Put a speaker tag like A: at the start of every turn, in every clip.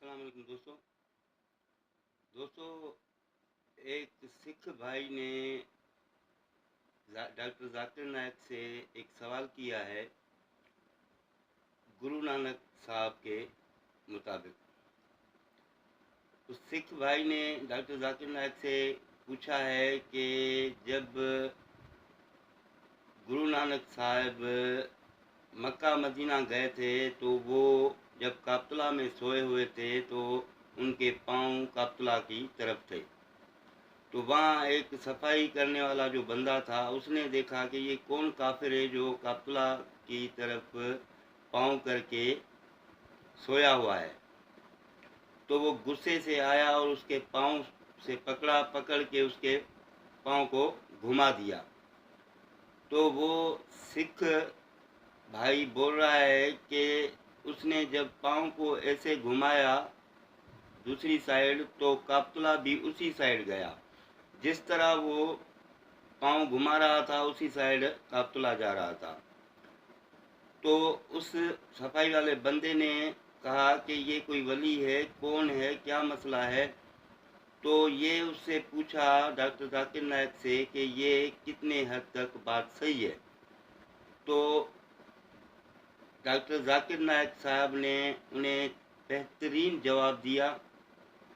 A: अस्सलाम वालेकुम दोस्तों एक सिख भाई ने डॉक्टर जाकिर नायक से एक सवाल किया है गुरु नानक साहब के मुताबिक। उस सिख भाई ने डॉक्टर जाकिर नायक से पूछा है कि जब गुरु नानक साहब मक्का मदीना गए थे तो वो जब काबतुल्ला में सोए हुए थे तो उनके पांव काबतुल्ला की तरफ थे। तो वहाँ एक सफाई करने वाला जो बंदा था उसने देखा कि ये कौन काफिर है जो काबतुल्ला की तरफ पांव करके सोया हुआ है। तो वो गुस्से से आया और उसके पांव से पकड़ के उसके पांव को घुमा दिया। तो वो सिख भाई बोल रहा है कि उसने जब पांव को ऐसे घुमाया दूसरी साइड तो काबतुल्ला भी उसी साइड गया। जिस तरह वो पांव घुमा रहा था उसी साइड काबतुल्ला जा रहा था। तो उस सफाई वाले बंदे ने कहा कि ये कोई वली है, कौन है, क्या मसला है। तो ये उससे पूछा डॉक्टर जाकिर नायक से कि ये कितने हद तक बात सही है। तो डॉक्टर जाकिर नायक साहब ने उन्हें बेहतरीन जवाब दिया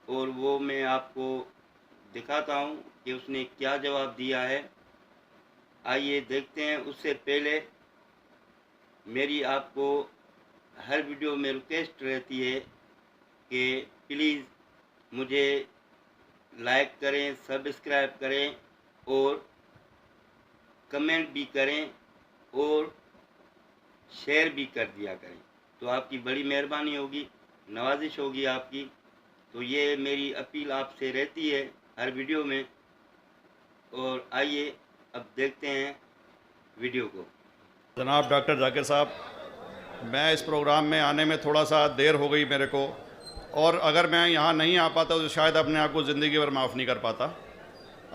A: और वो मैं आपको दिखाता हूँ कि उसने क्या जवाब दिया है। आइए देखते हैं। उससे पहले मेरी आपको हर वीडियो में रिक्वेस्ट रहती है कि प्लीज़ मुझे लाइक करें, सब्सक्राइब करें और कमेंट भी करें और शेयर भी कर दिया करें। तो आपकी बड़ी मेहरबानी होगी, नवाजिश होगी आपकी। तो ये मेरी अपील आपसे रहती है हर वीडियो में। और आइए अब देखते हैं वीडियो को।
B: जनाब डॉक्टर जाकिर साहब, मैं इस प्रोग्राम में आने में थोड़ा सा देर हो गई मेरे को, और अगर मैं यहाँ नहीं आ पाता तो शायद अपने आप को ज़िंदगी भर माफ़ नहीं कर पाता।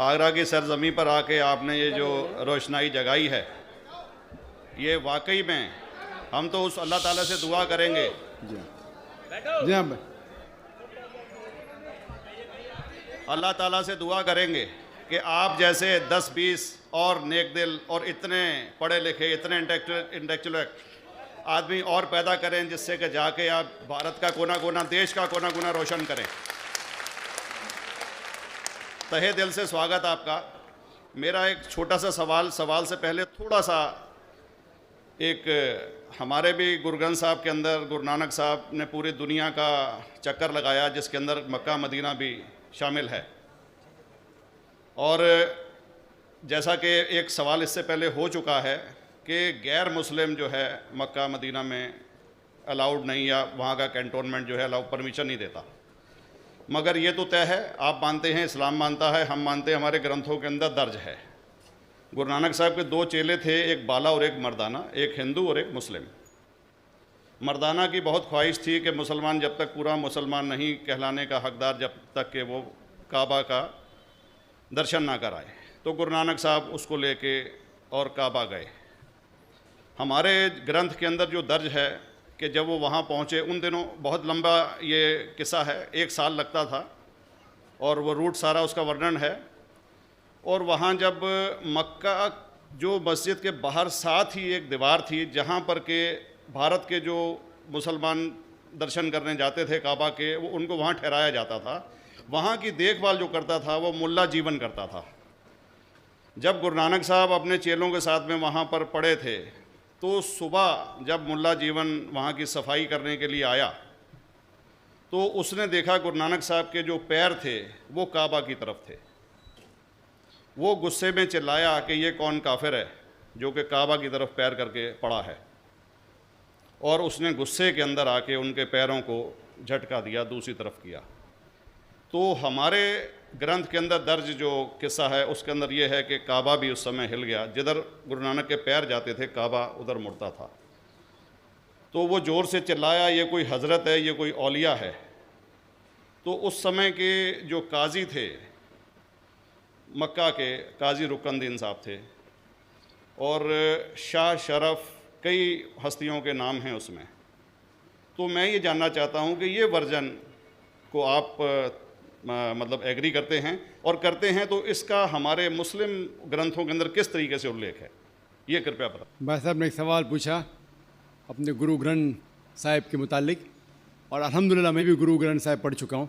B: आगरा की सरजमी पर आके आपने ये जो रोशनाई जगाई है, ये वाकई में हम तो उस अल्लाह ताला से दुआ करेंगे।
C: जी हाँ,
B: अल्लाह ताला से दुआ करेंगे कि आप जैसे 10-20 और नेक दिल और इतने पढ़े लिखे, इतने इंटेलेक्चुअल आदमी और पैदा करें, जिससे कि जाके आप भारत का कोना कोना, देश का कोना कोना रोशन करें। तहे दिल से स्वागत आपका। मेरा एक छोटा सा सवाल से पहले थोड़ा सा एक, हमारे भी गुरु ग्रंथ साहब के अंदर गुरु नानक साहब ने पूरी दुनिया का चक्कर लगाया, जिसके अंदर मक्का मदीना भी शामिल है। और जैसा कि एक सवाल इससे पहले हो चुका है कि गैर मुस्लिम जो है मक्का मदीना में अलाउड नहीं, या वहाँ का कैंटोनमेंट जो है अलाउ परमिशन नहीं देता। मगर ये तो तय है, आप मानते हैं, इस्लाम मानता है, हम मानते हैं, हमारे ग्रंथों के अंदर दर्ज है। गुरु नानक साहब के 2 चेले थे, एक बाला और एक मर्दाना, एक हिंदू और एक मुस्लिम। मर्दाना की बहुत ख्वाहिश थी कि मुसलमान जब तक पूरा मुसलमान नहीं कहलाने का हकदार, जब तक कि वो काबा का दर्शन ना कराए। तो गुरु नानक साहब उसको लेके और काबा गए। हमारे ग्रंथ के अंदर जो दर्ज है कि जब वो वहाँ पहुँचे, उन दिनों बहुत लंबा ये किस्सा है, 1 साल लगता था, और वो रूट सारा उसका वर्णन है। और वहाँ जब मक्का जो मस्जिद के बाहर साथ ही एक दीवार थी, जहाँ पर के भारत के जो मुसलमान दर्शन करने जाते थे काबा के, वो उनको वहाँ ठहराया जाता था। वहाँ की देखभाल जो करता था वो मुल्ला जीवन करता था। जब गुरु नानक साहब अपने चेलों के साथ में वहाँ पर पड़े थे, तो सुबह जब मुल्ला जीवन वहाँ की सफाई करने के लिए आया, तो उसने देखा गुरु नानक साहब के जो पैर थे वो काबा की तरफ थे। वो गुस्से में चिल्लाया कि ये कौन काफिर है जो कि काबा की तरफ पैर करके पड़ा है, और उसने गुस्से के अंदर आके उनके पैरों को झटका दिया, दूसरी तरफ किया। तो हमारे ग्रंथ के अंदर दर्ज जो किस्सा है उसके अंदर ये है कि काबा भी उस समय हिल गया, जिधर गुरु नानक के पैर जाते थे काबा उधर मुड़ता था। तो वो ज़ोर से चिल्लाया, ये कोई हज़रत है, ये कोई औलिया है। तो उस समय के जो काजी थे मक्का के, काजी रुकनदीन साहब थे, और शाह शरफ, कई हस्तियों के नाम हैं उसमें। तो मैं ये जानना चाहता हूँ कि ये वर्जन को आप मतलब एग्री करते हैं, और करते हैं तो इसका हमारे मुस्लिम ग्रंथों के अंदर किस तरीके से उल्लेख है, ये कृपया बताएं।
C: भाई साहब ने एक सवाल पूछा अपने गुरु ग्रंथ साहिब के मुतालिक, और अल्हम्दुलिल्लाह मैं भी गुरु ग्रंथ साहिब पढ़ चुका हूँ।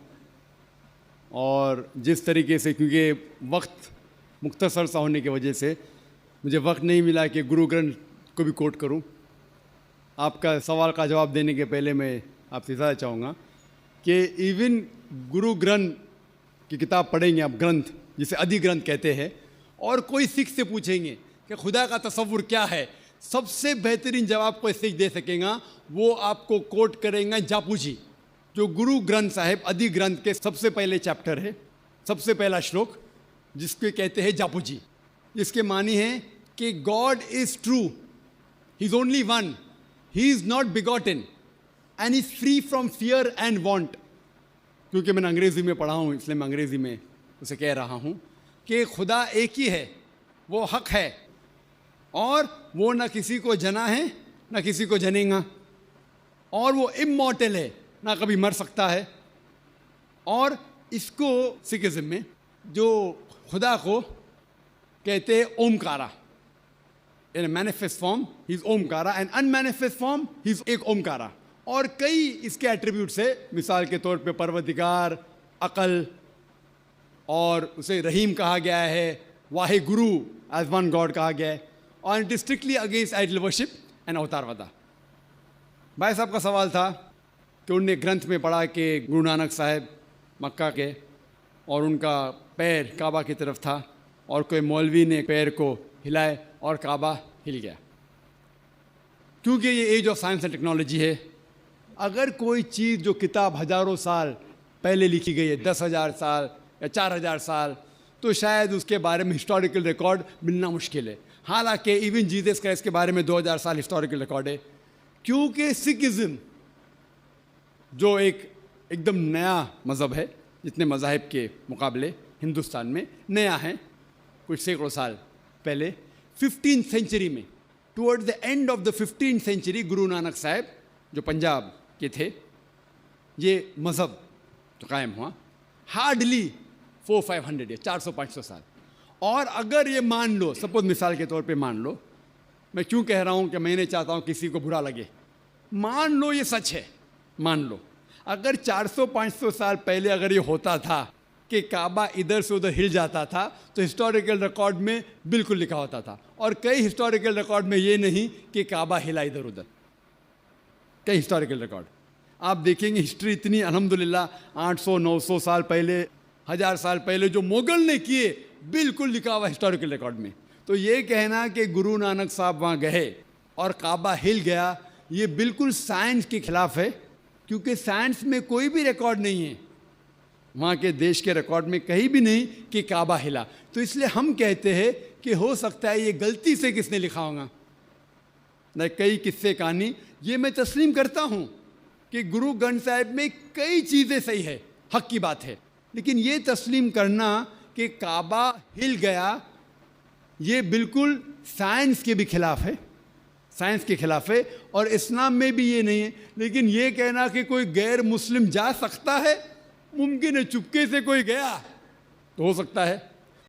C: और जिस तरीके से, क्योंकि वक्त मुख्तसर सा होने की वजह से मुझे वक्त नहीं मिला कि गुरु ग्रंथ को भी कोट करूं। आपका सवाल का जवाब देने के पहले मैं आपसे ज़्यादा चाहूँगा कि इवन गुरु ग्रंथ की किताब पढ़ेंगे आप, ग्रंथ जिसे आदि ग्रंथ कहते हैं, और कोई सिख से पूछेंगे कि खुदा का तसव्वुर क्या है, सबसे बेहतरीन जवाब कोई सिख दे सकेगा वो आपको कोट करेंगे जापू जी, जो गुरु ग्रंथ साहिब आदि ग्रंथ के सबसे पहले चैप्टर है, सबसे पहला श्लोक, जिसके कहते हैं जापू जी, जिसके मानी है कि God is true, he is only one, he is not begotten and is free from fear and want. क्योंकि मैंने अंग्रेज़ी में पढ़ा हूँ इसलिए मैं अंग्रेज़ी में उसे कह रहा हूँ कि खुदा एक ही है, वो हक है, और वो ना किसी को जना है ना किसी को जनेगा, और वो इमॉर्टल है, ना कभी मर सकता है। और इसको सिखिज्म में जो खुदा को कहते हैं Omkara, in manifest form he is Omkara, and unmanifest form he is एक ओमकारा। और कई इसके एट्रीब्यूट्स है, मिसाल के तौर पे परवरदिगार, अकल, और उसे रहीम कहा गया है, Wahe Guru as one God कहा गया है, और it is strictly against idol worship and अवतारवादा। भाई साहब का सवाल था कि उनने ग्रंथ में पढ़ा कि गुरु नानक साहब मक्का के, और उनका पैर काबा की तरफ था, और कोई मौलवी ने पैर को हिलाए और काबा हिल गया। क्योंकि ये age of science and technology है, अगर कोई चीज़ जो किताब हज़ारों साल पहले लिखी गई है, 10,000 साल या 4,000 साल, तो शायद उसके बारे में हिस्टोरिकल रिकॉर्ड मिलना मुश्किल है। हालांकि इवन जीसस क्राइस्ट के बारे में 2,000 साल हिस्टोरिकल रिकॉर्ड है। क्योंकि सिखिज्म जो एकदम नया मज़हब है, जितने मज़ाहिब के मुकाबले हिंदुस्तान में नया है, कुछ सैकड़ों साल पहले 15th सेंचुरी में, towards the end of the 15th century, Guru Nanak साहब जो पंजाब के थे, ये मज़हब तो कायम हुआ हार्डली 400-500 या 400-500 साल। और अगर ये मान लो, सपोज मिसाल के तौर पे मान लो, मैं क्यों कह रहा हूँ कि मैं नहीं चाहता हूँ किसी को बुरा लगे, मान लो ये सच है, मान लो अगर 400-500 साल पहले अगर ये होता था कि काबा इधर से उधर हिल जाता था, तो हिस्टोरिकल रिकॉर्ड में बिल्कुल लिखा होता था। और कई हिस्टोरिकल रिकॉर्ड में ये नहीं कि काबा हिला इधर उधर, कई हिस्टोरिकल रिकॉर्ड आप देखेंगे। हिस्ट्री इतनी अल्हम्दुलिल्लाह 800-900 साल पहले, 1000 साल पहले जो मुगल ने किए, बिल्कुल लिखा हुआ हिस्टोरिकल रिकॉर्ड में। तो ये कहना कि गुरु नानक साहब वहाँ गए और काबा हिल गया, ये बिल्कुल साइंस के खिलाफ है, क्योंकि साइंस में कोई भी रिकॉर्ड नहीं है, वहाँ के देश के रिकॉर्ड में कहीं भी नहीं कि काबा हिला। तो इसलिए हम कहते हैं कि हो सकता है ये गलती से किसने लिखा होगा, न कई किस्से कहानी। ये मैं तस्लीम करता हूँ कि गुरु ग्रंथ साहिब में कई चीज़ें सही है, हक की बात है, लेकिन ये तस्लीम करना कि काबा हिल गया, ये बिल्कुल साइंस के भी खिलाफ है, साइंस के खिलाफ है। और इस्लाम में भी ये नहीं है। लेकिन ये कहना कि कोई गैर मुस्लिम जा सकता है, मुमकिन है, चुपके से कोई गया तो हो सकता है,